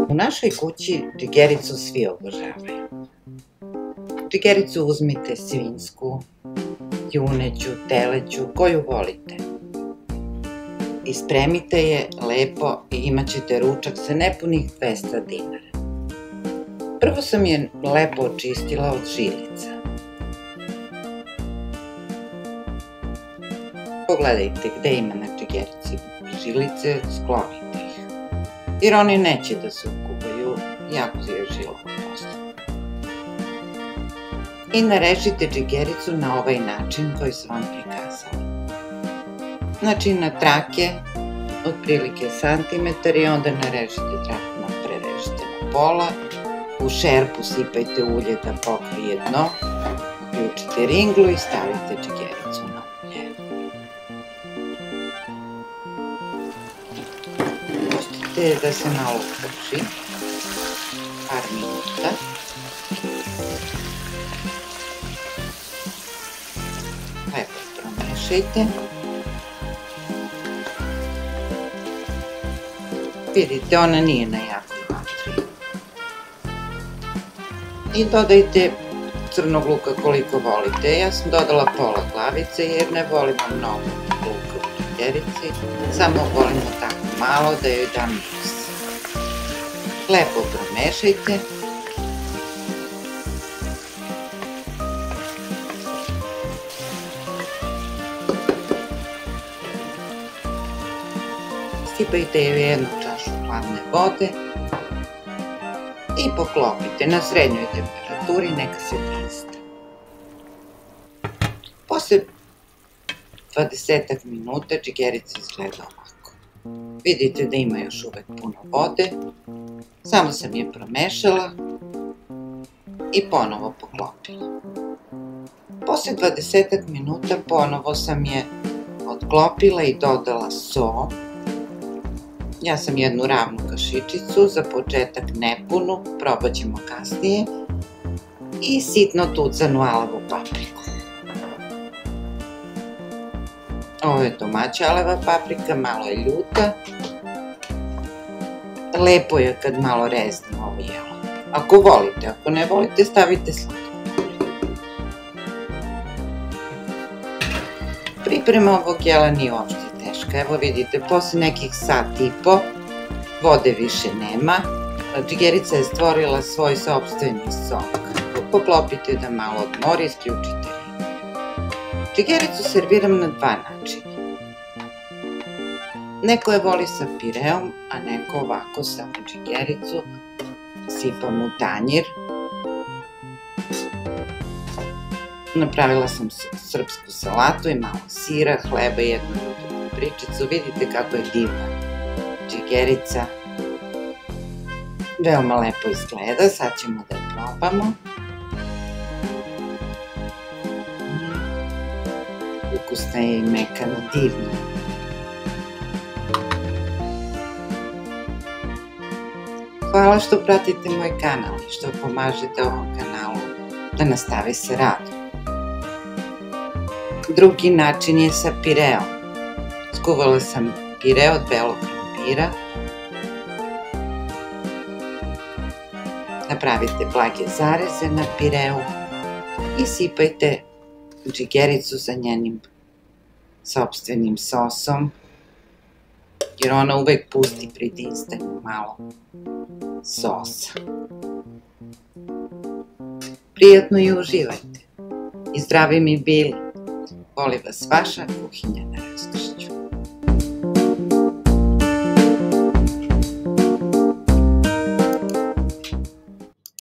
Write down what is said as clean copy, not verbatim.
U našoj kući džigericu svi obožavaju. Džigericu uzmite svinjsku, juneću, teleću, koju volite. Ispremite je lepo i imat ćete ručak sa nepunih 200 dinara. Prvo sam je lepo očistila od žilica. Pogledajte gde ima na džigerici žilice, sklonite ih. Jer oni neće da se okuvaju, jako je žilavo posle. I narežite džigericu na ovaj način koji sam vam prikazala. Znači na trake, otprilike santimetar, i onda narežite traku, prerežite na pola. U šerpu sipajte ulje da pokrije dno, uključite ringlu i stavite džigericu na ulje. Pustite da se malo uprži, par minuta. Lepo promešajte. Vidite, ona nije na jakoj vatri. I dodajte crnog luka koliko volite. Ja sam dodala pola glavice jer ne volimo mnogo luka u džigerici. Samo volimo tako malo da joj da miris. Lepo promešajte. Sipajte joj jednu čašu hladne vode i poklopite na srednjoj temperaturi, neka se tista. Posle 20 minuta džigerica izgleda ovako. Vidite da ima još uvek puno vode, samo sam je promešala i ponovo poklopila. Posle 20 minuta ponovo sam je odklopila i dodala so. Ja sam jednu ravnu kašičicu, za početak nepunu, probat ćemo kasnije, i sitno tucanu alavu papriku. Ovo je domaća aleva paprika, malo je ljuta. Lepo je kad malo rezne ovo jelo. Ako volite, ako ne volite, stavite slatko. Priprema ovog jela nije uopšte teška. Evo vidite, posle nekih sat i po, vode više nema. Džigerica je stvorila svoj sopstveni sok. Poklopite da malo odmori, isključite ring. Džigericu serviram na dva načina. Neko je voli sa pireom, a neko ovako samo džigericu. Sipam u tanjir. Napravila sam srpsku salatu i malo sira, hleba i jednu ljutu papričicu. Vidite kako je divna džigerica. Veoma lepo izgleda, sad ćemo da je probamo. Ukusna je i mekana, divna. Hvala što pratite moj kanal i što pomažete ovom kanalu da nastavi sa radom. Drugi način je sa pireom. Skuvala sam pire od belog krompira. Napravite blage zareze na pireu i sipajte džigericu sa njenim sopstvenim sosom, jer ona uvek pusti pri dinstanju malo sosa. Prijatno i uživajte. I zdravi mi bili. Voli vas vaša kuhinja na Rastu.